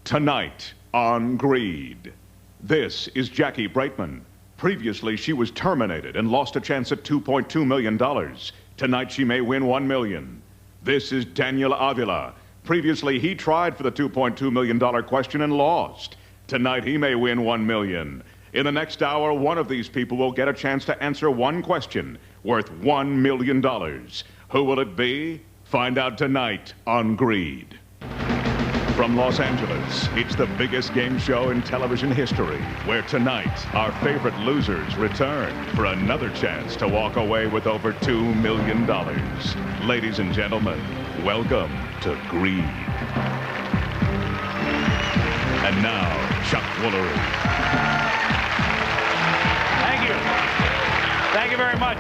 Tonight on Greed. This is Jackie Breitman. Previously, she was terminated and lost a chance at $2.2 million. Tonight, she may win $1 million. This is Dan Avila. Previously, he tried for the $2.2 million question and lost. Tonight, he may win $1 million. In the next hour, one of these people will get a chance to answer one question worth $1 million. Who will it be? Find out tonight on Greed. From Los Angeles, it's the biggest game show in television history, where tonight, our favorite losers return for another chance to walk away with over $2 million. Ladies and gentlemen, welcome to Greed. And now, Chuck Woolery. Thank you. Thank you very much.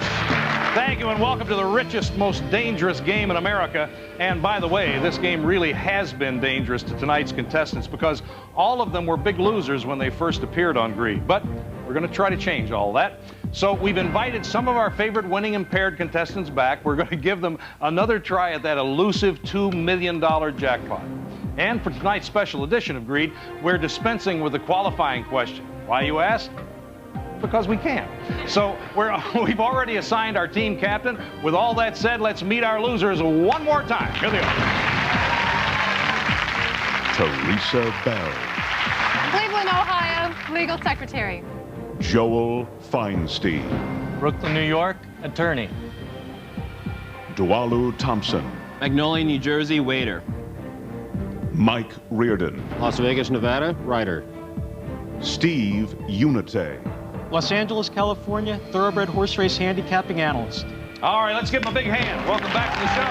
Thank you, and welcome to the richest, most dangerous game in America. And by the way, this game really has been dangerous to tonight's contestants because all of them were big losers when they first appeared on Greed. But we're going to try to change all that. So we've invited some of our favorite winning impaired contestants back. We're going to give them another try at that elusive $2 million jackpot. And for tonight's special edition of Greed, we're dispensing with the qualifying question. Why, you ask? Because we can. So we've already assigned our team captain. With all that said, let's meet our losers one more time. Here they are. Teresa Bell. Cleveland, Ohio, legal secretary. Joel Feinstein. Brooklyn, New York, attorney. Dwalu Thompson. Magnolia, New Jersey, waiter. Mike Reardon. Las Vegas, Nevada, writer. Steve Unite. Los Angeles, California, thoroughbred horse race handicapping analyst. All right, let's give them a big hand. Welcome back to the show.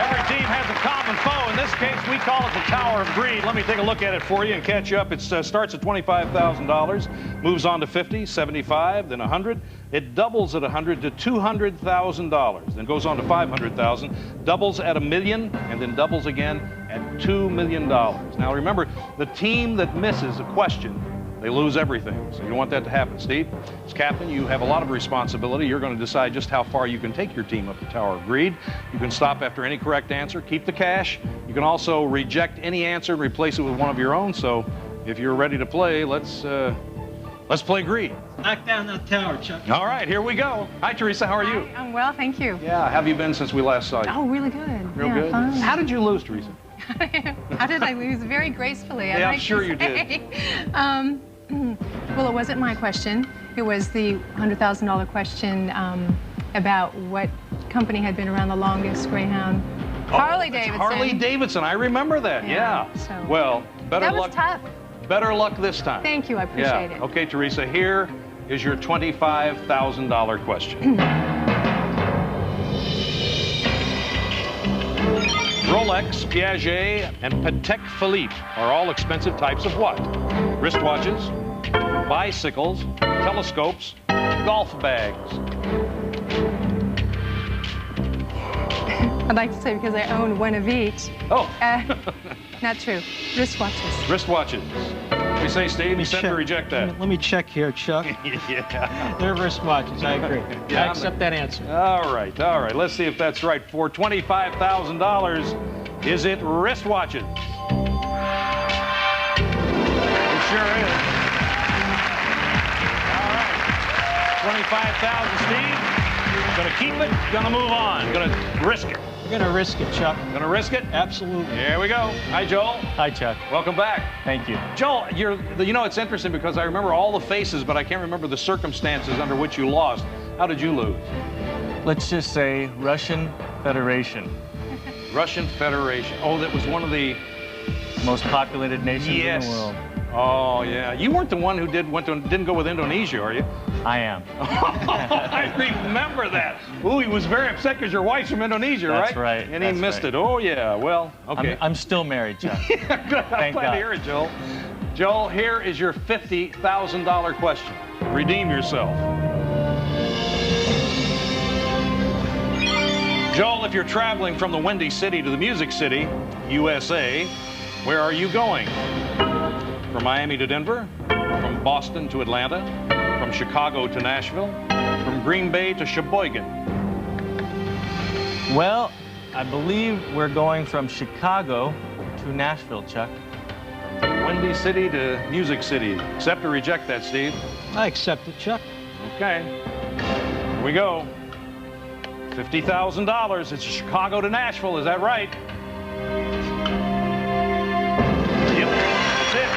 Every team has a common foe. In this case, we call it the Tower of Greed. Let me take a look at it for you and catch you up. It starts at $25,000, moves on to $50,000, $75,000, then $100,000. It doubles at $100,000 to $200,000, then goes on to $500,000, doubles at $1 million, and then doubles again at $2 million. Now remember, the team that misses a question, they lose everything. So you don't want that to happen. Steve, as captain, you have a lot of responsibility. You're going to decide just how far you can take your team up the Tower of Greed. You can stop after any correct answer, keep the cash. You can also reject any answer and replace it with one of your own. So if you're ready to play, let's play Greed. Knock down that tower, Chuck. All right, here we go. Hi, Teresa. How are you? Hi, I'm well, thank you. Yeah, how have you been since we last saw you? Oh, really good. Real yeah, good? Fine. How did you lose, Teresa? How did I lose? Very gracefully. Yeah, I'm sure you did. Well, it wasn't my question. It was the $100,000 question about what company had been around the longest, Greyhound. Harley Davidson. Harley Davidson. I remember that. Yeah. So well, better luck. That was tough. Better luck this time. Thank you. I appreciate it. Okay, Teresa. Here is your $25,000 question. Rolex, Piaget, and Patek Philippe are all expensive types of what? Wristwatches, bicycles, telescopes, golf bags. I'd like to say because I own one of each. Oh. Not true. Wristwatches. Wristwatches. We say, Steve, you said to reject that. Let me check here, Chuck. Yeah. They're wristwatches, I agree. Yeah, I accept that answer. All right. Let's see if that's right. For $25,000, is it wristwatches? It sure is. All right. $25,000, Steve. Gonna keep it, gonna move on, gonna risk it. We're going to risk it, Chuck. Gonna risk it? Absolutely. Here we go. Hi, Joel. Hi, Chuck. Welcome back. Thank you. Joel, you know, it's interesting because I remember all the faces, but I can't remember the circumstances under which you lost. How did you lose? Let's just say Russian Federation. Russian Federation. Oh, that was one of the most populated nations in the world. Oh, yeah. You weren't the one who didn't go with Indonesia, are you? I am. I remember that. Ooh, he was very upset because your wife's from Indonesia, right? That's right. And he missed it. Oh, yeah. Well, okay. I'm still married, Chuck. I'm glad to hear it, Joel. Joel, here is your $50,000 question. Redeem yourself. Joel, if you're traveling from the Windy City to the Music City, USA, where are you going? From Miami to Denver? From Boston to Atlanta? From Chicago to Nashville? From Green Bay to Sheboygan? Well, I believe we're going from Chicago to to Nashville, Chuck. Windy City to Music City. Accept or reject that, Steve? I accept it, Chuck. Okay. Here we go. $50,000. It's Chicago to Nashville. Is that right? Yep. That's it.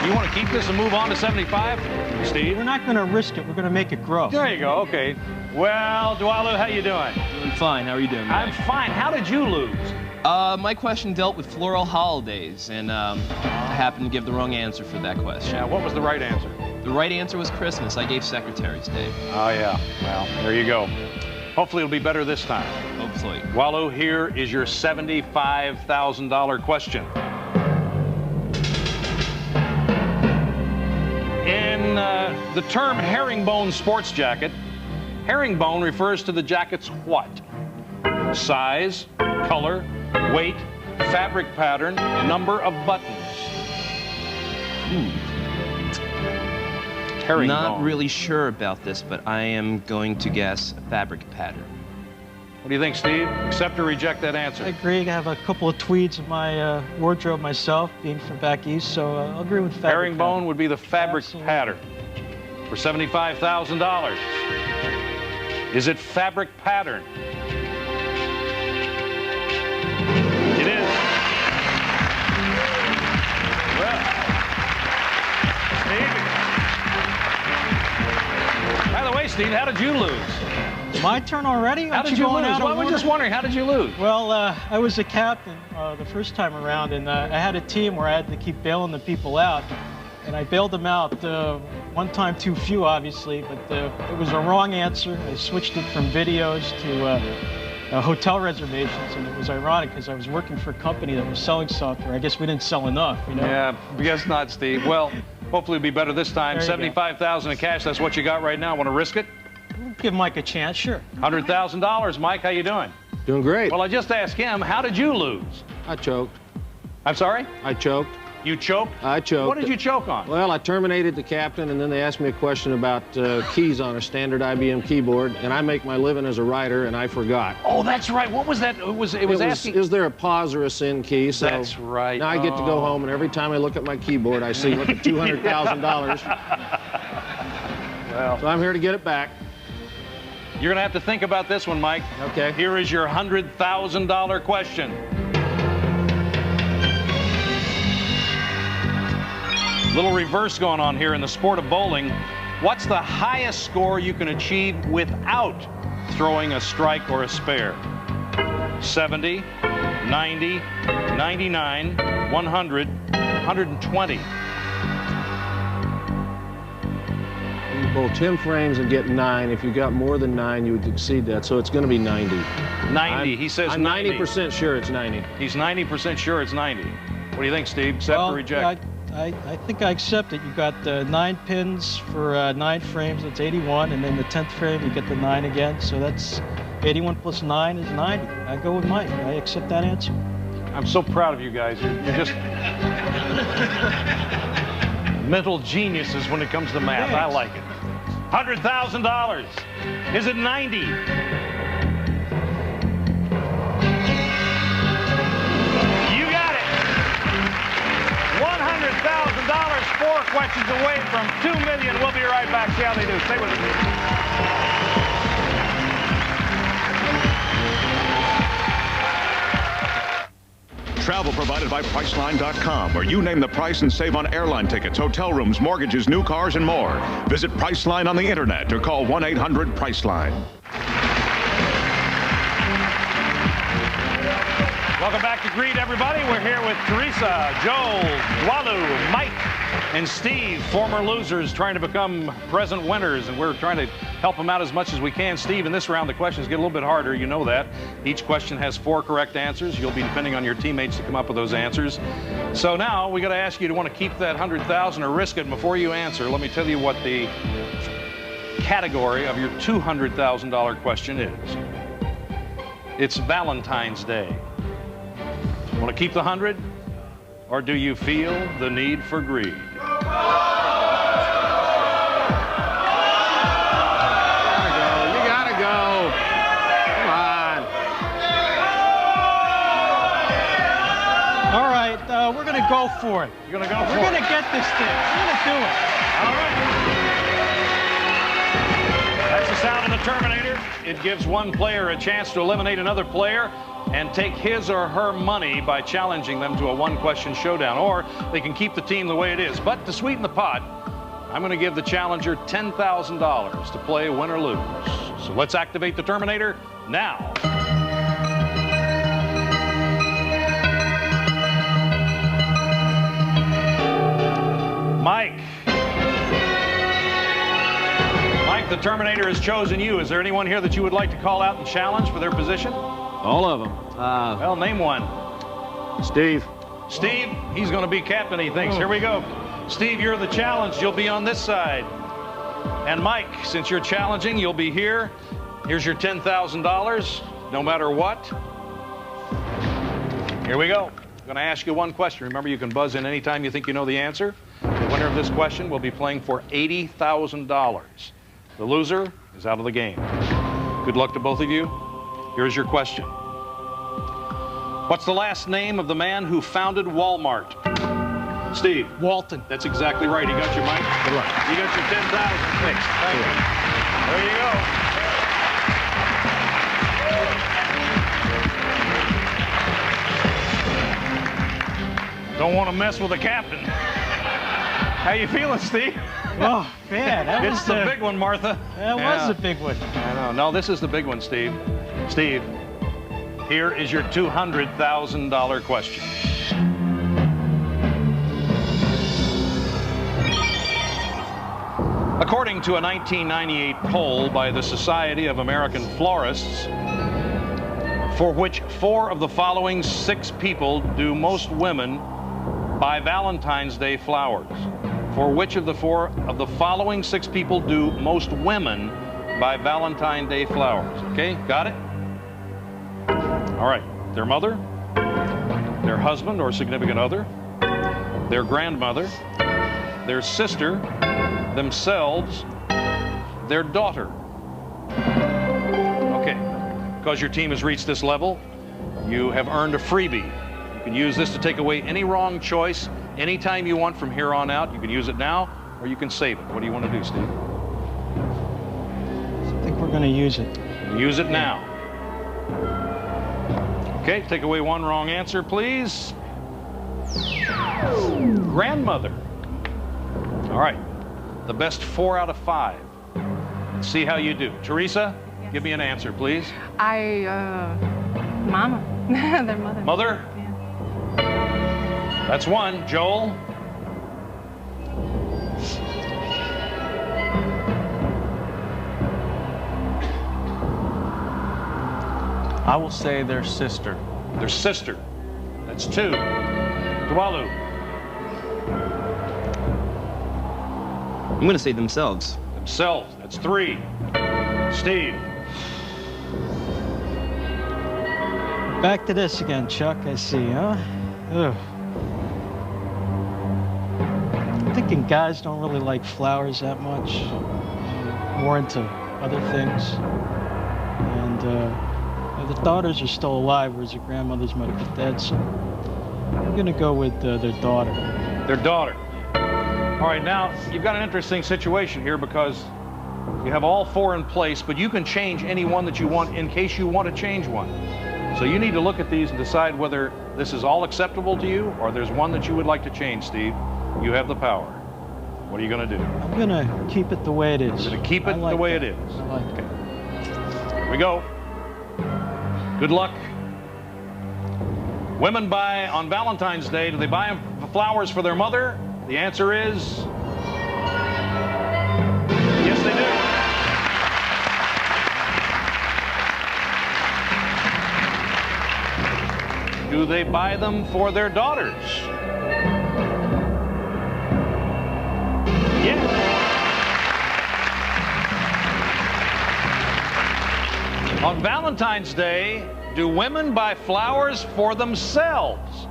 You want to keep this and move on to 75, Steve? We're not going to risk it. We're going to make it grow. There you go. Okay. Well, Dwalu, how you doing? Doing fine. How are you doing, Mike? I'm fine. How did you lose? My question dealt with floral holidays, and I happened to give the wrong answer for that question. Yeah, what was the right answer? The right answer was Christmas. I gave Secretary's Day. Oh, yeah. Well, there you go. Hopefully it'll be better this time. Hopefully. Dwalu, here is your $75,000 question. In the term herringbone sports jacket, herringbone refers to the jacket's what? Size, color, weight, fabric pattern, number of buttons. Herringbone. Not really sure about this, but I am going to guess fabric pattern. What do you think, Steve? Accept or reject that answer? I agree. I have a couple of tweeds in my wardrobe myself, being from back east, so I'll agree with fabric Herringbone pattern. would be the fabric Absolutely. pattern for $75,000. Is it fabric pattern? It is. Well, Steve. By the way, Steve, how did you lose? My turn already? How did you lose? Well, I was just wondering, how did you lose? Well, I was a captain the first time around, and I had a team where I had to keep bailing the people out. And I bailed them out one time too few, obviously, but it was a wrong answer. I switched it from videos to hotel reservations, and it was ironic because I was working for a company that was selling software. I guess we didn't sell enough, you know? Yeah, I guess not, Steve. Well, hopefully it'll be better this time. There you go. $75,000 in cash, that's what you got right now. Want to risk it? Give Mike a chance, sure. $100,000. Mike, how you doing? Doing great. Well, I just asked him, how did you lose? I choked. I'm sorry? I choked. You choked? I choked. What did you choke on? Well, I terminated the captain, and then they asked me a question about keys on a standard IBM keyboard, and I make my living as a writer, and I forgot. Oh, that's right. What was that? It was asking. Is there a pause or a send key? So That's right. Now I get to go home, and every time I look at my keyboard, I see, look at $200,000. Well, So I'm here to get it back. you're going to have to think about this one, Mike. Okay. Here is your $100,000 question. Little reverse going on here in the sport of bowling. What's the highest score you can achieve without throwing a strike or a spare? 70, 90, 99, 100, 120. You bowl 10 frames and get 9. If you got more than 9, you would exceed that. So it's going to be 90. 90. He says I'm 90. 90% sure it's 90. He's 90% sure it's 90. What do you think, Steve? Accept or reject? I think I accept it. You got 9 pins for 9 frames, that's 81, and then the 10th frame, you get the 9 again, so that's 81 plus 9 is 90. I go with Mike. I accept that answer. I'm so proud of you guys. You're just mental geniuses when it comes to math. Thanks. I like it. $100,000. Is it 90? You got it. $100,000, 4 questions away from $2 million. We'll be right back. See how they do. Stay with us. Travel provided by Priceline.com, where you name the price and save on airline tickets, hotel rooms, mortgages, new cars, and more. Visit Priceline on the internet or call 1-800-PRICELINE. Welcome back to Greed, everybody. We're here with Teresa, Joel, Dwalu, Mike, and Steve, former losers trying to become present winners, and we're trying to help them out as much as we can. Steve, in this round, the questions get a little bit harder. You know that. Each question has 4 correct answers. You'll be depending on your teammates to come up with those answers. So now we got to ask you to want to keep that $100,000 or risk it. And before you answer, let me tell you what the category of your $200,000 question is. It's Valentine's Day. Want to keep the 100, or do you feel the need for greed? You gotta go. Come on. to go for it. You're going to go for it? We're going to get this thing. We're going to do it. All right. That's the sound of the Terminator. It gives one player a chance to eliminate another player and take his or her money by challenging them to a one-question showdown. Or they can keep the team the way it is. But to sweeten the pot, I'm going to give the challenger $10,000 to play win or lose. So let's activate the Terminator now. Mike. Mike, the Terminator has chosen you. Is there anyone here that you would like to call out and challenge for their position? All of them. Well, name one. Steve. Steve, he's going to be captain, he thinks. Here we go. Steve, you're the challenge. You'll be on this side. And Mike, since you're challenging, you'll be here. Here's your $10,000, no matter what. Here we go. I'm going to ask you one question. Remember, you can buzz in anytime you think you know the answer. The winner of this question will be playing for $80,000. The loser is out of the game. Good luck to both of you. Here's your question. What's the last name of the man who founded Walmart? Steve. Walton. That's exactly right. He got your mic. Good luck. You got your 10,000. Thanks. Thank you. There you go. Don't want to mess with the captain. How you feeling, Steve? Oh, man. That It's the big one, Martha. That was the big one. I know. No, this is the big one, Steve. Steve, here is your $200,000 question. According to a 1998 poll by the Society of American Florists, for which 4 of the following 6 people do most women buy Valentine's Day flowers? For which of the 4 of the following 6 people do most women buy Valentine's Day flowers? Okay, got it? All right. Their mother, their husband or significant other, their grandmother, their sister, themselves, their daughter. Okay. Because your team has reached this level, you have earned a freebie. You can use this to take away any wrong choice anytime you want from here on out. You can use it now, or you can save it. What do you want to do, Steve? I think we're going to use it. Use it now. Okay, take away one wrong answer, please. Grandmother. All right. The best 4 out of 5. Let's see how you do. Teresa, yes. Give me an answer, please. Mama. Their mother. Mother? Yeah. That's 1. Joel? I will say their sister. Their sister. That's 2. Dwalu? I'm going to say themselves. Themselves. That's 3. Steve? Back to this again, Chuck. I see, huh? Ugh. I'm thinking guys don't really like flowers that much. More into other things. And the daughters are still alive, whereas the grandmothers might have been dead. So I'm going to go with their daughter. Their daughter. All right, now, you've got an interesting situation here because you have all 4 in place, but you can change any one that you want in case you want to change one. So you need to look at these and decide whether this is all acceptable to you or there's one that you would like to change, Steve. You have the power. What are you going to do? I'm going to keep it the way it is. You're going to keep it the way it is. I like Okay. Here we go. Good luck. Women buy on Valentine's Day, do they buy flowers for their mother? The answer is yes, they do. Do they buy them for their daughters? Yes. On Valentine's Day, do women buy flowers for themselves?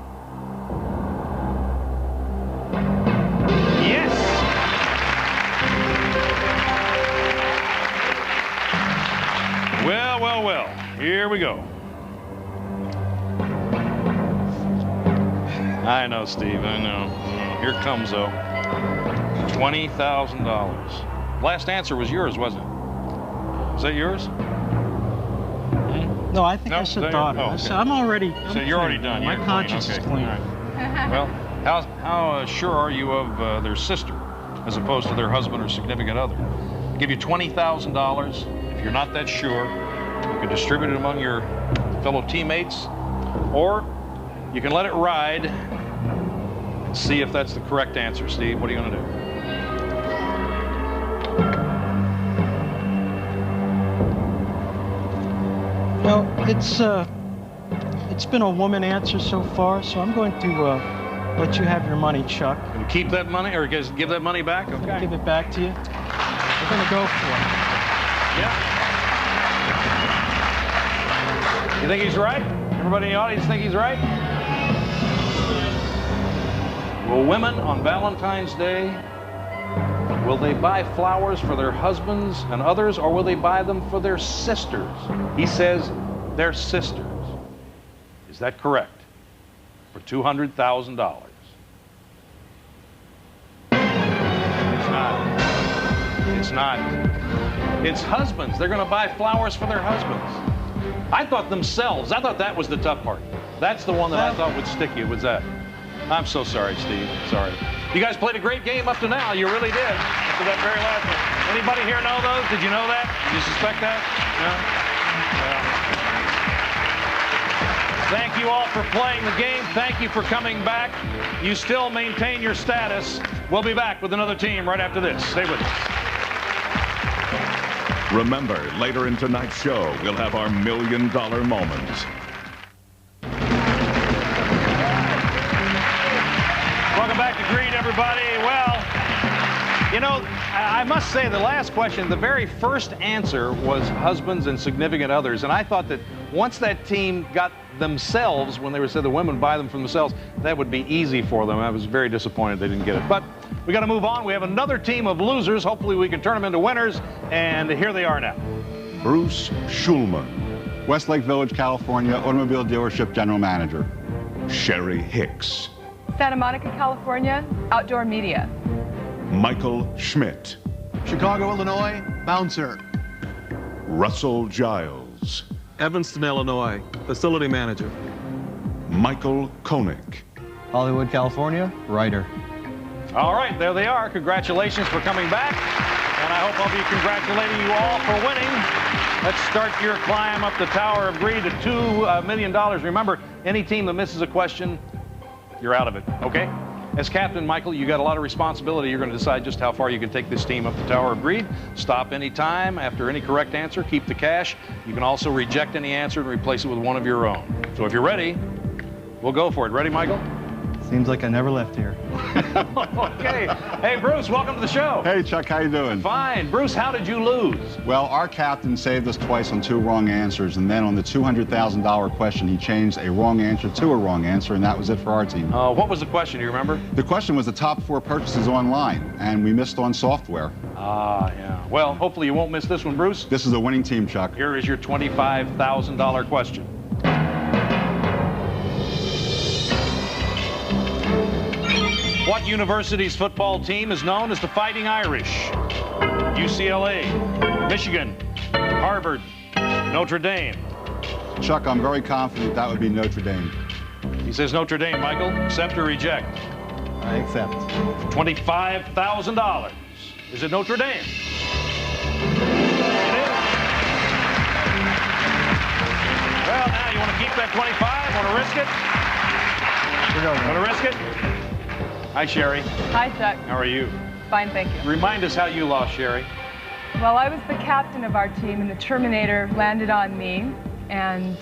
Yes. Well, well, well. Here we go. I know, Steve, I know. Here it comes, though. $20,000. Last answer was yours, wasn't it? Was that yours? No, I think I said daughter. Oh, okay. I'm already. So you're already done. My You're conscience clean. is clean. All right. Well, how sure are you of their sister as opposed to their husband or significant other? I'll give you $20,000. If you're not that sure, you can distribute it among your fellow teammates, or you can let it ride and see if that's the correct answer. Steve, what are you going to do? Well, it's been a woman answer so far, so I'm going to let you have your money, Chuck. And keep that money, or give that money back? Okay. Give it back to you. We're going to go for it. Yeah. You think he's right? Everybody in the audience think he's right? Will women on Valentine's Day, will they buy flowers for their husbands and others, or will they buy them for their sisters? He says their sisters. Is that correct? For $200,000. It's not. It's husbands. They're going to buy flowers for their husbands. I thought themselves. I thought that was the tough part. That's the one that I thought would stick you. Was that? I'm so sorry, Steve. Sorry. You guys played a great game up to now. You really did. Up to that very last one. Anybody here know those? Did you know that? Did you suspect that? No? Well. Thank you all for playing the game. Thank you for coming back. You still maintain your status. We'll be back with another team right after this. Stay with us. Remember, later in tonight's show, we'll have our $1 million moments. Welcome back to Greed, everybody. Well, you know, I must say the last question, the very first answer was husbands and significant others. And I thought that once that team got themselves, when they said the women buy them for themselves, that would be easy for them. I was very disappointed they didn't get it. But we got to move on. We have another team of losers. Hopefully we can turn them into winners. And here they are now. Bruce Schulman. Westlake Village, California, automobile dealership general manager. Sherry Hicks. Santa Monica, California, outdoor media. Michael Schmidt. Chicago, Illinois, bouncer. Russell Giles. Evanston, Illinois, facility manager. Michael Koenig. Hollywood, California, writer. All right, there they are. Congratulations for coming back. And I hope I'll be congratulating you all for winning. Let's start your climb up the Tower of Greed to $2 million. Remember, any team that misses a question, you're out of it, okay? As captain, Michael, you got a lot of responsibility. You're going to decide just how far you can take this team up the Tower of Greed. Stop any time after any correct answer. Keep the cash. You can also reject any answer and replace it with one of your own. So if you're ready, we'll go for it. Ready, Michael? Seems like I never left here. Okay. Hey, Bruce, welcome to the show. Hey, Chuck, how you doing? Fine. Bruce, how did you lose? Well, our captain saved us twice on 2 wrong answers, and then on the $200,000 question, he changed a wrong answer to a wrong answer, and that was it for our team. What was the question? Do you remember? The question was the top 4 purchases online, and we missed on software. Ah, yeah. Well, hopefully you won't miss this one, Bruce. This is a winning team, Chuck. Here is your $25,000 question. What university's football team is known as the Fighting Irish? UCLA, Michigan, Harvard, Notre Dame. Chuck, I'm very confident that would be Notre Dame. He says Notre Dame, Michael. Accept or reject? I accept. $25,000. Is it Notre Dame? It is. Well, now you want to keep that 25? Want to risk it? Want to risk it? Hi, Sherry. Hi, Chuck. How are you? Fine, thank you. Remind us how you lost, Sherry. Well, I was the captain of our team, and the Terminator landed on me, and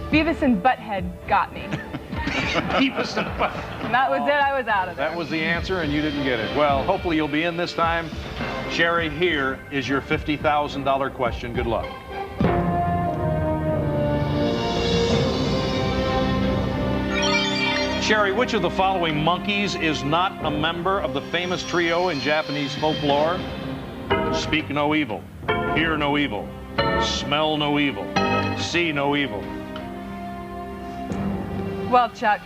Beavis and Butthead got me. Beavis and Butthead. And that was it. I was out of there. That was the answer, and you didn't get it. Well, hopefully you'll be in this time. Sherry, here is your $50,000 question. Good luck. Sherry, which of the following monkeys is not a member of the famous trio in Japanese folklore? Speak no evil, hear no evil, smell no evil, see no evil. Well, Chuck,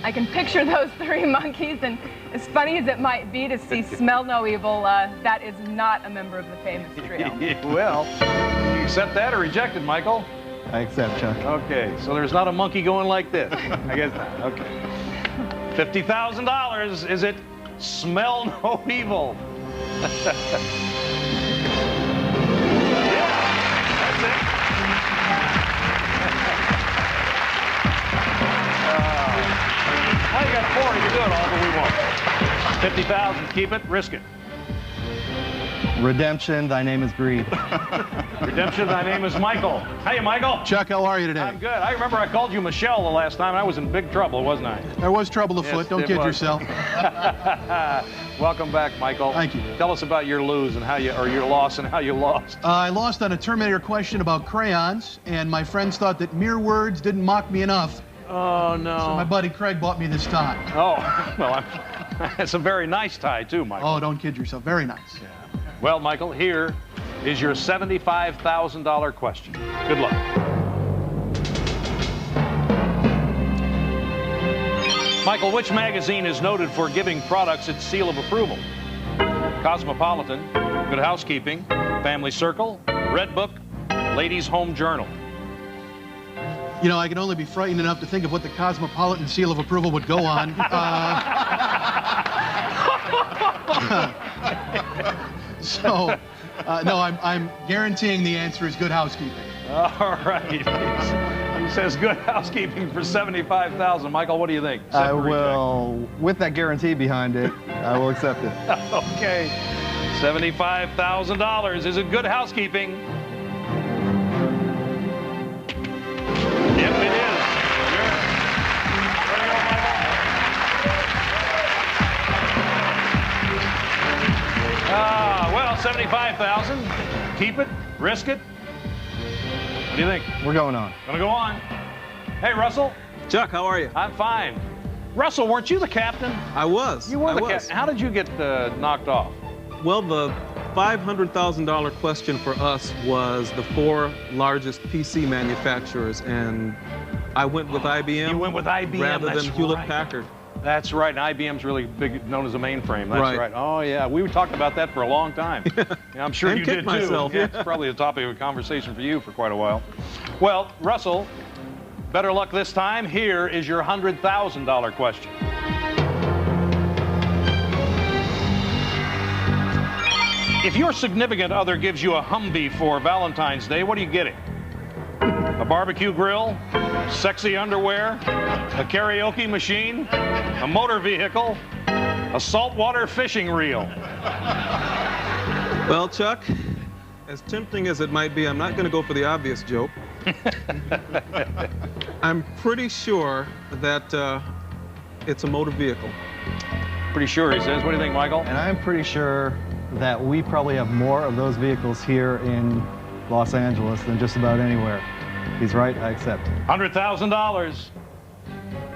I can picture those three monkeys, and as funny as it might be to see Smell No Evil, that is not a member of the famous trio. Well, you accept that or reject it, Michael? I accept, Chuck. Okay, so there's not a monkey going like this. I guess not. Okay. $50,000. Is it Smell No Evil? Now you got 4, you can do it all, but we won't. 50,000, keep it, risk it. Redemption, thy name is greed. Redemption, thy name is Michael. Hey, Michael. Chuck, how are you today? I'm good. I remember I called you Michelle the last time. I was in big trouble, wasn't I? There was trouble afoot. Don't kid yourself. Welcome back, Michael. Thank you. Tell us about your lose and how you, or your loss and how you lost. I lost on a Terminator question about crayons, and my friends thought that mere words didn't mock me enough. Oh, no. So my buddy Craig bought me this tie. Oh, well, it's a very nice tie, too, Michael. Oh, don't kid yourself. Very nice. Yeah. Well, Michael, here is your $75,000 question. Good luck. Michael, which magazine is noted for giving products its seal of approval? Cosmopolitan, Good Housekeeping, Family Circle, Red Book, Ladies' Home Journal. You know, I can only be frightened enough to think of what the Cosmopolitan seal of approval would go on. So, no, I'm guaranteeing the answer is Good Housekeeping. All right. He says Good Housekeeping for $75,000. Michael, what do you think? I will, with that guarantee behind it, I will accept it. Okay. $75,000. Is it Good Housekeeping? Yep, it is. Well, $75,000. Keep it, risk it. What do you think? We're going on. Gonna go on. Hey, Russell. Chuck, how are you? I'm fine. Russell, weren't you the captain? I was. You were the captain. How did you get knocked off? Well, the $500,000 question for us was the 4 largest PC manufacturers, and I went with IBM. You went with IBM, rather that's than Hewlett right. Packard. That's right. And IBM's really big, known as a mainframe. That's Right. right. Oh, yeah. We talked about that for a long time. Yeah, I'm sure And you kicked did, myself, too. yeah. It's probably a topic of conversation for you for quite a while. Well, Russell, better luck this time. Here is your $100,000 question. If your significant other gives you a Humvee for Valentine's Day, what are you getting? A barbecue grill, sexy underwear, a karaoke machine, a motor vehicle, a saltwater fishing reel. Well, Chuck, as tempting as it might be, I'm not going to go for the obvious joke. I'm pretty sure that it's a motor vehicle. Pretty sure, he says. What do you think, Michael? And I'm pretty sure that we probably have more of those vehicles here in Los Angeles than just about anywhere. He's right, I accept. $100,000. Is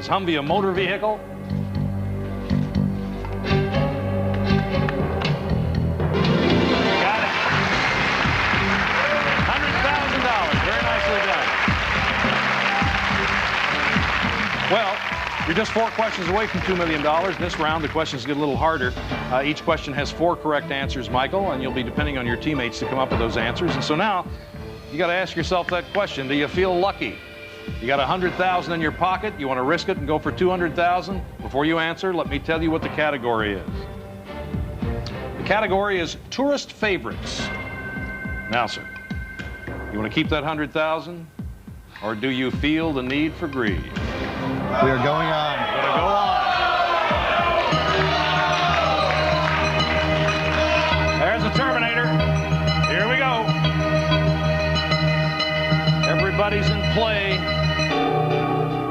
Humvee a motor vehicle? Got it. $100,000. Very nicely done. Well, you're just 4 questions away from $2 million. This round, the questions get a little harder. Each question has 4 correct answers, Michael, and you'll be depending on your teammates to come up with those answers. And so now, you got to ask yourself that question. Do you feel lucky? You got $100,000 in your pocket. You want to risk it and go for $200,000? Before you answer, let me tell you what the category is. The category is tourist favorites. Now, sir, you want to keep that $100,000, or do you feel the need for greed? We are going on. We're going to go on. There's the Terminator. Here we go. Everybody's in play.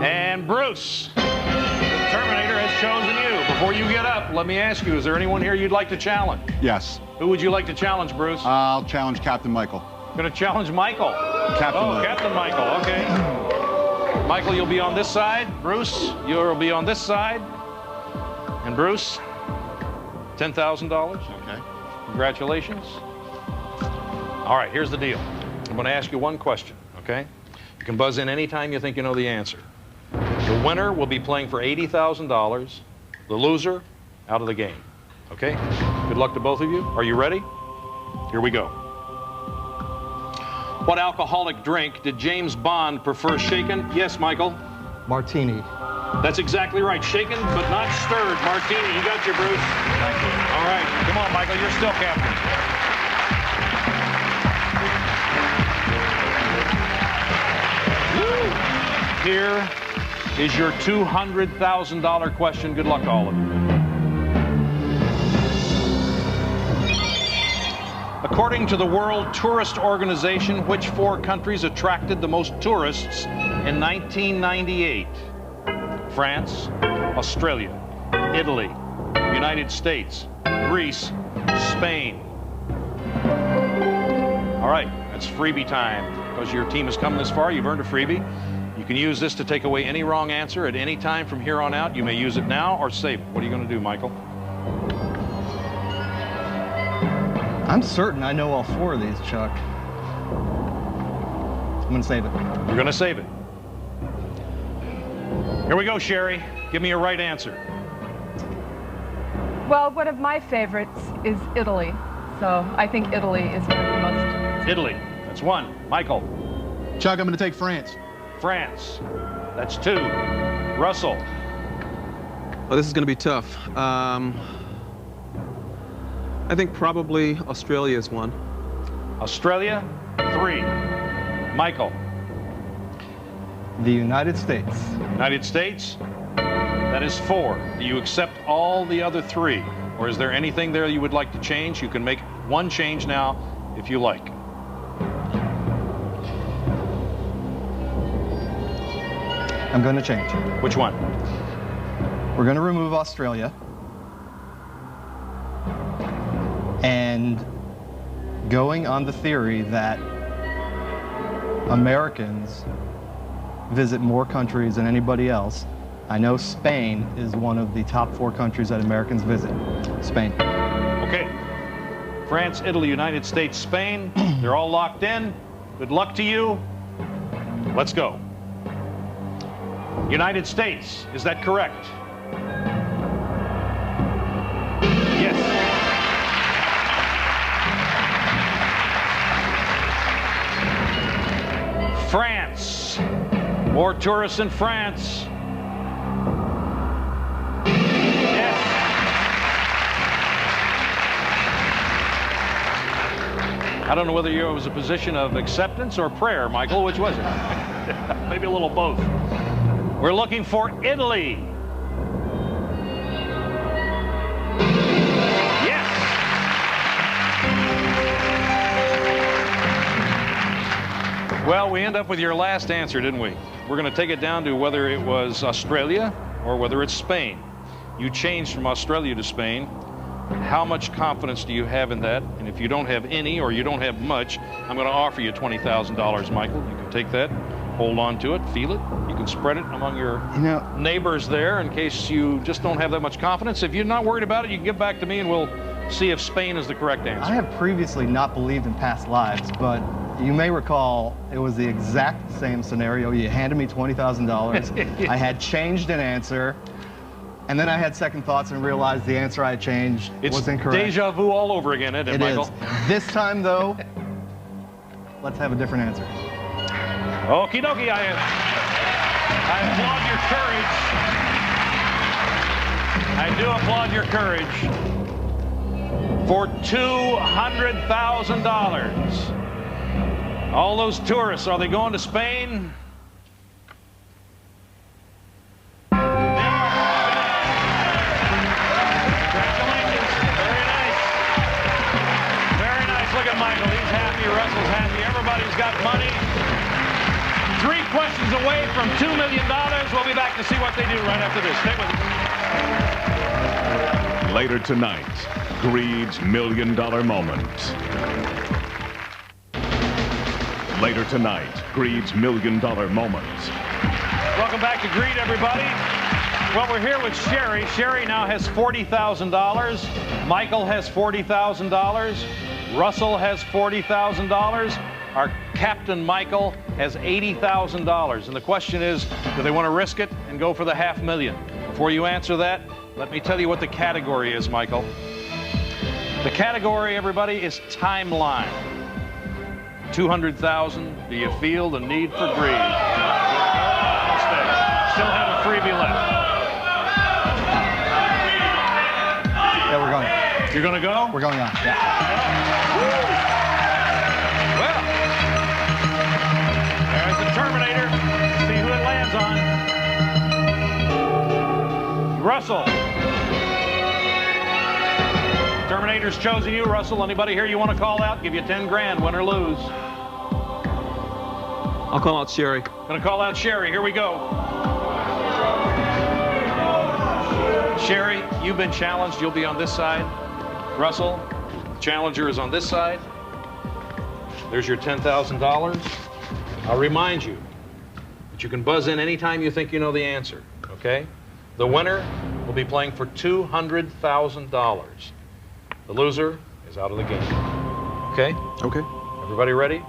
And Bruce, Terminator has chosen you. Before you get up, let me ask you, is there anyone here you'd like to challenge? Yes. Who would you like to challenge, Bruce? I'll challenge Captain Michael. Going to challenge Michael. Captain Michael. Captain Michael, okay. Michael, you'll be on this side. Bruce, you'll be on this side. And Bruce, $10,000. Okay. Congratulations. All right, here's the deal. I'm going to ask you one question, okay? You can buzz in anytime you think you know the answer. The winner will be playing for $80,000. The loser, out of the game. Okay? Good luck to both of you. Are you ready? Here we go. What alcoholic drink did James Bond prefer shaken? Yes, Michael? Martini. That's exactly right. Shaken but not stirred. Martini, you got you, Bruce. Thank you. All right. Come on, Michael. You're still captain. Woo. Here is your $200,000 question. Good luck to all of you. According to the World Tourist Organization, which 4 countries attracted the most tourists in 1998? France, Australia, Italy, United States, Greece, Spain. All right, that's freebie time. Because your team has come this far, you've earned a freebie. You can use this to take away any wrong answer at any time from here on out. You may use it now or save it. What are you going to do, Michael? I'm certain I know all 4 of these, Chuck. I'm going to save it. You're going to save it. Here we go, Sherry. Give me a right answer. Well, one of my favorites is Italy. So I think Italy is one of the most... Italy. That's 1. Michael. Chuck, I'm going to take France. France. That's 2. Russell. Oh, this is going to be tough. I think probably Australia is 1. Australia, 3. Michael. The United States. United States, that is 4. Do you accept all the other 3? Or is there anything there you would like to change? You can make 1 change now if you like. I'm going to change. Which one? We're going to remove Australia. And going on the theory that Americans visit more countries than anybody else, I know Spain is one of the top 4 countries that Americans visit. Spain. Okay. France, Italy, United States, Spain. They're all locked in. Good luck to you. Let's go. United States, is that correct? Yes. France. More tourists in France. Yes. I don't know whether it was a position of acceptance or prayer, Michael. Which was it? Maybe a little both. We're looking for Italy. Yes. Well, we end up with your last answer, didn't we? We're going to take it down to whether it was Australia or whether it's Spain. You changed from Australia to Spain. How much confidence do you have in that? And if you don't have any or you don't have much, I'm going to offer you $20,000, Michael. You can take that, hold on to it, feel it. You can spread it among your neighbors there in case you just don't have that much confidence. If you're not worried about it, you can get back to me and we'll see if Spain is the correct answer. I have previously not believed in past lives, but you may recall it was the exact same scenario. You handed me $20,000. I had changed an answer, and then I had second thoughts and realized the answer I changed was incorrect. It's deja vu all over again, isn't it, Michael? Is. This time, though, let's have a different answer. Okie dokie, I applaud your courage. I do applaud your courage. For $200,000. All those tourists, are they going to Spain? Congratulations. Very nice. Very nice. Look at Michael. He's happy. Russell's happy. Everybody's got money. 3 questions away from $2 million. We'll be back to see what they do right after this. Stay with us. Later tonight, Greed's $1 million moment. Later tonight, Greed's $1 million moment. Welcome back to Greed, everybody. Well, we're here with Sherry. Sherry now has $40,000. Michael has $40,000. Russell has $40,000. Our captain, Michael, has $80,000. And the question is, do they want to risk it and go for the $500,000? Before you answer that, let me tell you what the category is, Michael. The category, everybody, is timeline. 200,000. Do you feel the need for greed? Still have a freebie left. Yeah, we're going. You're going to go? We're going on. Yeah. Well, there's the Terminator. See who it lands on. Russell. Terminator's chosen you, Russell. Anybody here you want to call out? Give you 10 grand, win or lose. I'll call out Sherry. Gonna call out Sherry. Here we go. Sherry, you've been challenged. You'll be on this side. Russell, challenger is on this side. There's your $10,000. I'll remind you that you can buzz in anytime you think you know the answer, okay? The winner will be playing for $200,000. The loser is out of the game. Okay? Okay. Everybody ready?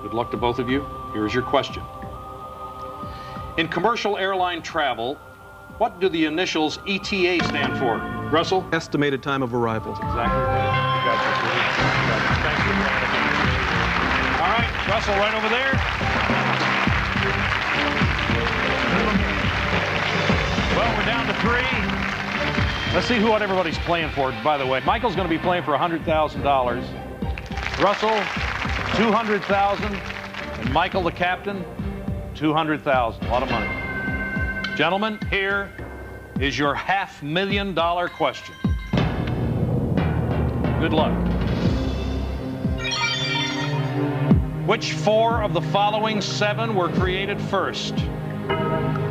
Good luck to both of you. Here is your question. In commercial airline travel, what do the initials ETA stand for? Russell? Estimated time of arrival. That's exactly right. Thank you. All right, Russell, right over there. Well, we're down to 3. Let's see what everybody's playing for, by the way. Michael's going to be playing for $100,000. Russell, $200,000. And Michael, the captain, $200,000. A lot of money. Gentlemen, here is your $500,000 question. Good luck. Which 4 of the following 7 were created first?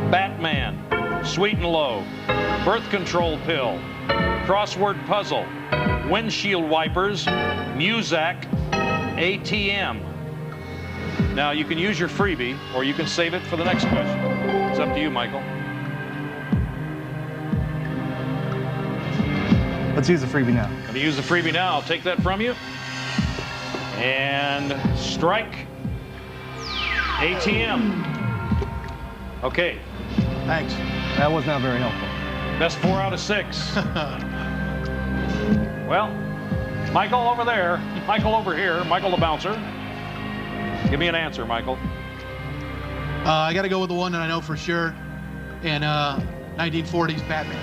Batman, Sweet and Low, birth control pill, crossword puzzle, windshield wipers, Muzak, ATM. Now, you can use your freebie, or you can save it for the next question. It's up to you, Michael. Let's use the freebie now. Going to use the freebie now. I'll take that from you. And strike. ATM. Okay. Thanks. That was not very helpful. Best 4 out of 6. Well, Michael over there, Michael over here, Michael the bouncer. Give me an answer, Michael. I got to go with the one that I know for sure. And 1940s Batman.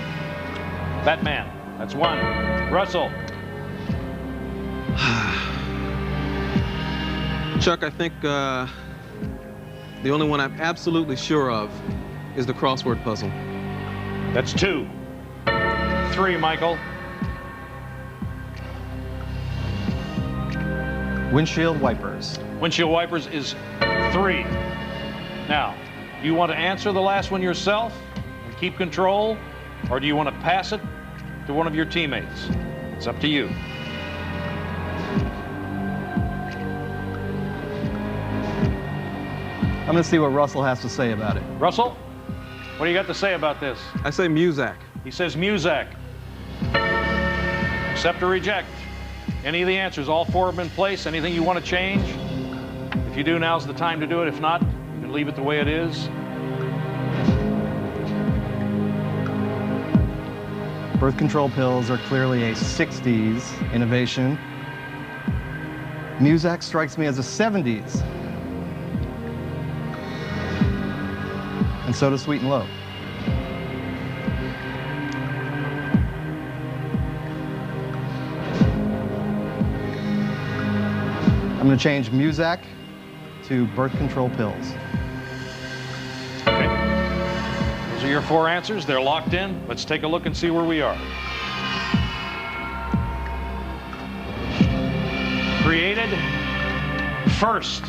Batman. That's 1. Russell. Chuck, I think the only one I'm absolutely sure of is the crossword puzzle. That's 2. 3, Michael. Windshield wipers. Windshield wipers is 3. Now, do you want to answer the last one yourself and keep control, or do you want to pass it to one of your teammates? It's up to you. I'm going to see what Russell has to say about it. Russell, what do you got to say about this? I say Muzak. He says Muzak. Accept or reject? Any of the answers? All 4 have been placed. Anything you want to change? If you do, now's the time to do it. If not, you can leave it the way it is. Birth control pills are clearly a 60s innovation. Muzak strikes me as a 70s. And so does Sweet and Low. I'm going to change Muzak to birth control pills. Okay. Those are your 4 answers. They're locked in. Let's take a look and see where we are. Created first,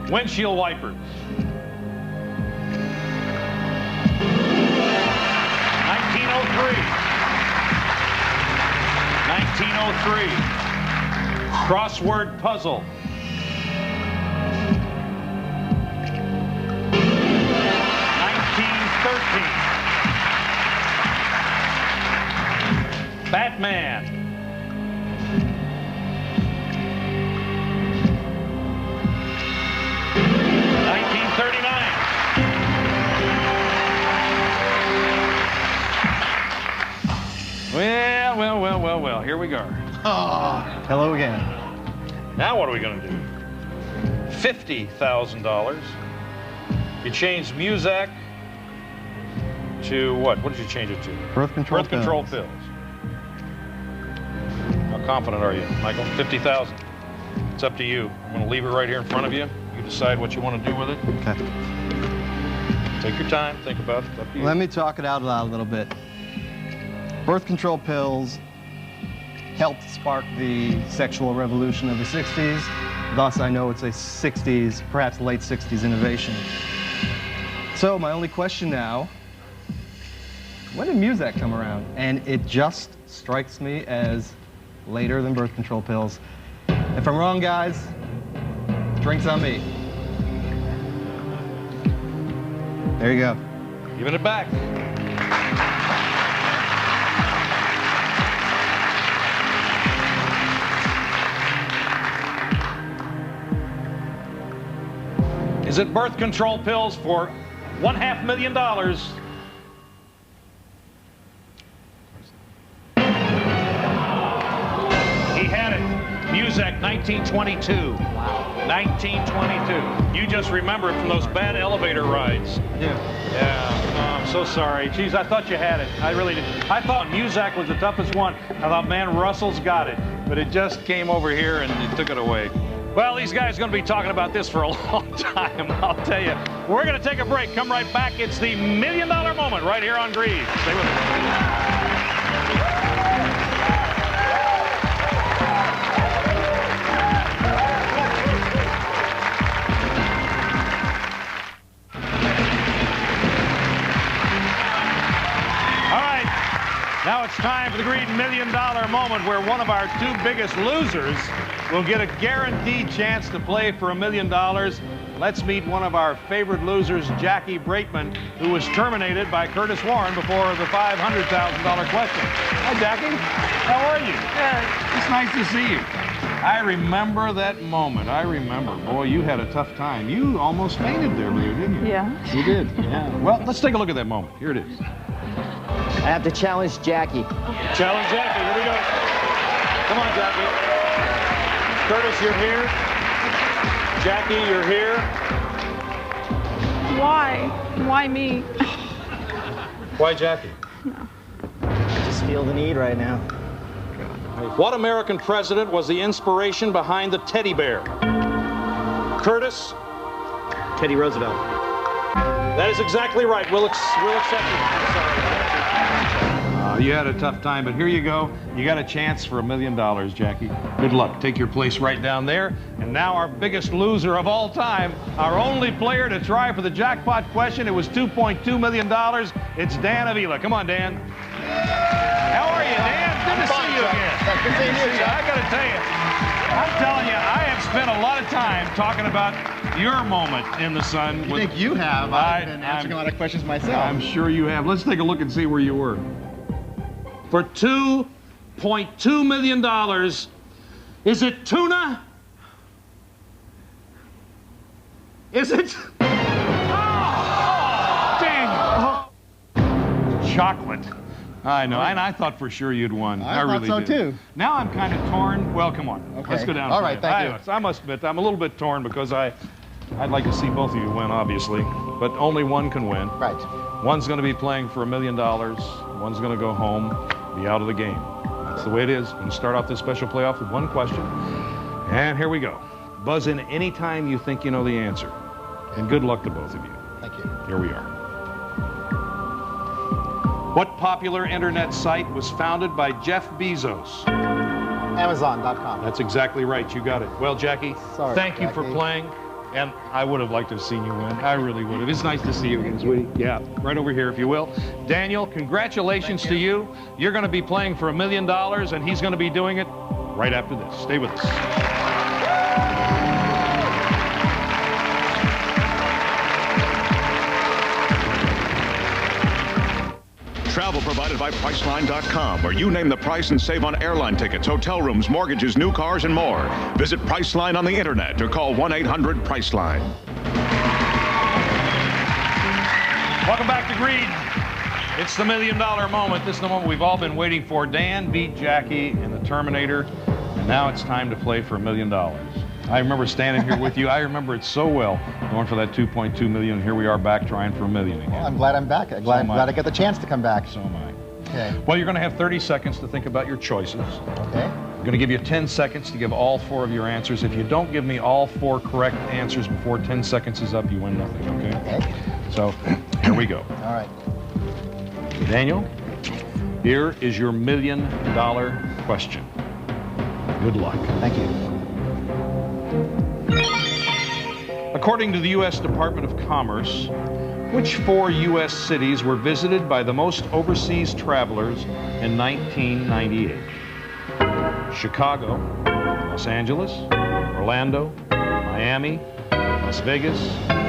windshield wipers. 1903. Crossword puzzle. 1913. Batman. Well. Here we go. Hello again. Now what are we going to do? $50,000. You changed Muzak to what? What did you change it to? Birth control pills. How confident are you, Michael? 50,000. It's up to you. I'm going to leave it right here in front of you. You decide what you want to do with it. Okay. Take your time. Think about it. It's up to you. Let me talk it out loud a little bit. Birth control pills helped spark the sexual revolution of the 60s. Thus, I know it's a 60s, perhaps late 60s innovation. So my only question now, when did Muzak come around? And it just strikes me as later than birth control pills. If I'm wrong, guys, drinks on me. There you go. Giving it back. Is it birth control pills for $1.5 million? He had it. Muzak, 1922. Wow. 1922. You just remember it from those bad elevator rides. Yeah. Yeah. Oh, I'm so sorry. Jeez, I thought you had it. I really did. I thought Muzak was the toughest one. I thought, man, Russell's got it. But it just came over here and it took it away. Well, these guys are going to be talking about this for a long time, I'll tell you. We're going to take a break. Come right back. It's the $1 million moment right here on Greed. Stay with us. Now it's time for the Greed $1 million moment, where one of our two biggest losers will get a guaranteed chance to play for $1 million. Let's meet one of our favorite losers, Jackie Braitman, who was terminated by Curtis Warren before the $500,000 question. Hi, Jackie. How are you? Good. It's nice to see you. I remember that moment. I remember. Boy, you had a tough time. You almost fainted there, didn't you? Yeah. You did. Yeah. Well, let's take a look at that moment. Here it is. I have to challenge Jackie. Challenge Jackie. Here we go. Come on, Jackie. Curtis, you're here. Jackie, you're here. Why? Why me? Why Jackie? No. I just feel the need right now. What American president was the inspiration behind the teddy bear? Curtis? Teddy Roosevelt. That is exactly right. We'll accept it. I'm sorry. You had a tough time, but here you go. You got a chance for $1 million, Jackie. Good luck. Take your place right down there. And now our biggest loser of all time, our only player to try for the jackpot question. It was $2.2 million. It's Dan Avila. Come on, Dan. How are you, Dan? Good to see you again. Good to see you. I got to tell you, I'm telling you, I have spent a lot of time talking about your moment in the sun. You think you have? I've been answering a lot of questions myself. I'm sure you have. Let's take a look and see where you were. For $2.2 million, is it tuna? Is it? Oh, Daniel. Chocolate. I know, and I thought for sure you'd won. I really thought so did. too. Now I'm kind of torn. Well, come on. Okay. Let's go down. All right, thank you. I must admit, I'm a little bit torn because I'd like to see both of you win, obviously, but only one can win. Right. One's going to be playing for $1 million. One's going to go home, be out of the game. That's the way it is. We're going to start off this special playoff with one question. And here we go. Buzz in any time you think you know the answer. And good luck to both of you. Thank you. Here we are. What popular internet site was founded by Jeff Bezos? Amazon.com. That's exactly right. You got it. Well, Jackie, Sorry, thank you for playing. And I would have liked to have seen you win. I really would have. It's nice to see you again, sweetie. Yeah, right over here, if you will. Daniel, congratulations to you. You're going to be playing for $1 million, and he's going to be doing it right after this. Stay with us. Travel provided by Priceline.com, where you name the price and save on airline tickets, hotel rooms, mortgages, new cars, and more. Visit Priceline on the internet or call 1-800-PRICELINE. Welcome back to Greed. It's the $1 million moment. This is the moment we've all been waiting for. Dan beat Jackie in the Terminator, and now it's time to play for $1 million. I remember standing here with you. I remember it so well, going for that $2.2 million. Here we are back trying for $1 million again. Well, I'm glad I'm back. I'm glad I get the chance to come back. So am I. Okay. Well, you're going to have 30 seconds to think about your choices. Okay. I'm going to give you 10 seconds to give all 4 of your answers. If you don't give me all 4 correct answers before 10 seconds is up, you win nothing, okay? Okay. So, here we go. All right. Daniel, here is your $1 million question. Good luck. Thank you. According to the U.S. Department of Commerce, which 4 U.S. cities were visited by the most overseas travelers in 1998? Chicago, Los Angeles, Orlando, Miami, Las Vegas,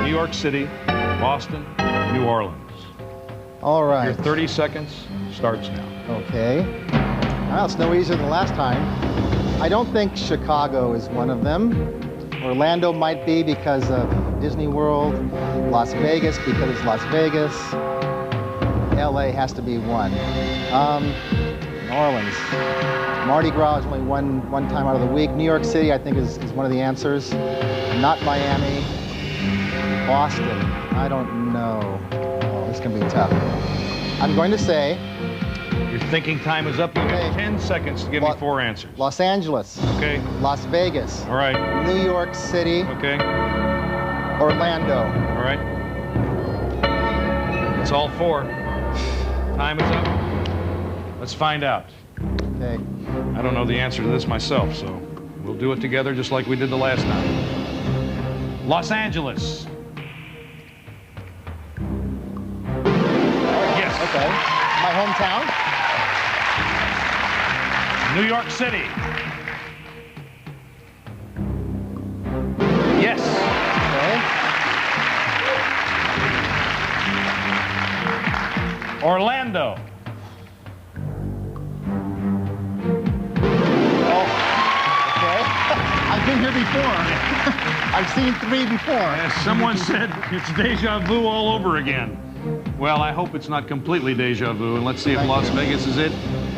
New York City, Boston, New Orleans. All right. Your 30 seconds starts now. Okay. Well, it's no easier than last time. I don't think Chicago is one of them. Orlando might be because of Disney World. Las Vegas because it's Las Vegas. LA has to be one. New Orleans. Mardi Gras is only one time out of the week. New York City, I think, is one of the answers. Not Miami. Boston. I don't know. Oh, this can be tough. I'm going to say... Your thinking time is up. You have 10 seconds to give me 4 answers. Los Angeles. Okay. Las Vegas. All right. New York City. Okay. Orlando. All right. That's all 4. Time is up. Let's find out. Okay. I don't know the answer to this myself, so we'll do it together just like we did the last time. Los Angeles. Yes. Okay. My hometown. New York City. Yes. Okay. Orlando. I've been here before. I've seen 3 before. As someone said, it's deja vu all over again. Well, I hope it's not completely deja vu, and let's see if Las Vegas is it.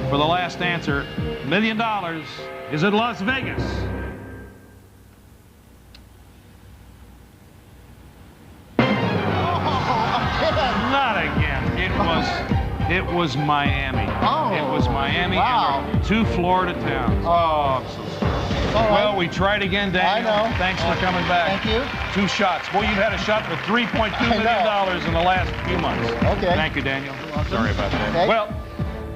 For the last answer, $1 million. Is it Las Vegas? Not again. It was Miami. Oh. It was Miami Wow. and 2 Florida towns. Oh, I'm so sorry. Well, we tried again, Daniel. I know. Thanks for coming back. Thank you. 2 shots. Boy, you've had a shot for $3.2 million in the last few months. Okay. Thank you, Daniel. Sorry about that. Okay. Well,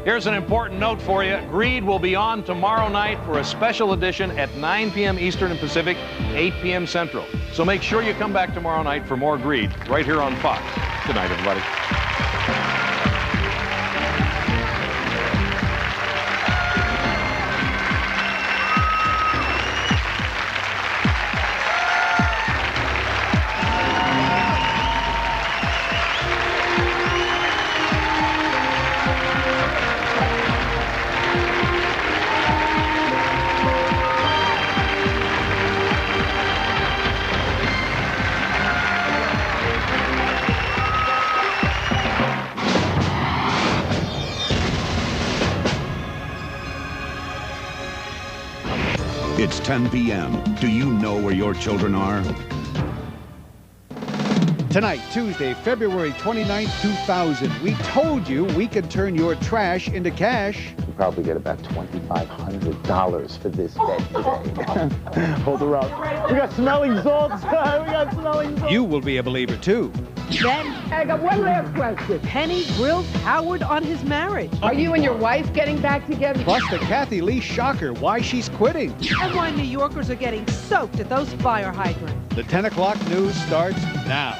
here's an important note for you. Greed will be on tomorrow night for a special edition at 9 p.m. Eastern and Pacific, 8 p.m. Central. So make sure you come back tomorrow night for more Greed right here on Fox. Good night, everybody. It's 10 p.m. Do you know where your children are? Tonight, Tuesday, February 29th, 2000, we told you we could turn your trash into cash. You probably get about $2,500 for this bed today. Hold her up. We got smelling salts. We got smelling salts. You will be a believer, too. Then, I got one last question. Penny grills Howard on his marriage. Are you and your wife getting back together? Plus the Kathy Lee shocker, why she's quitting. And why New Yorkers are getting soaked at those fire hydrants. The 10 o'clock news starts now.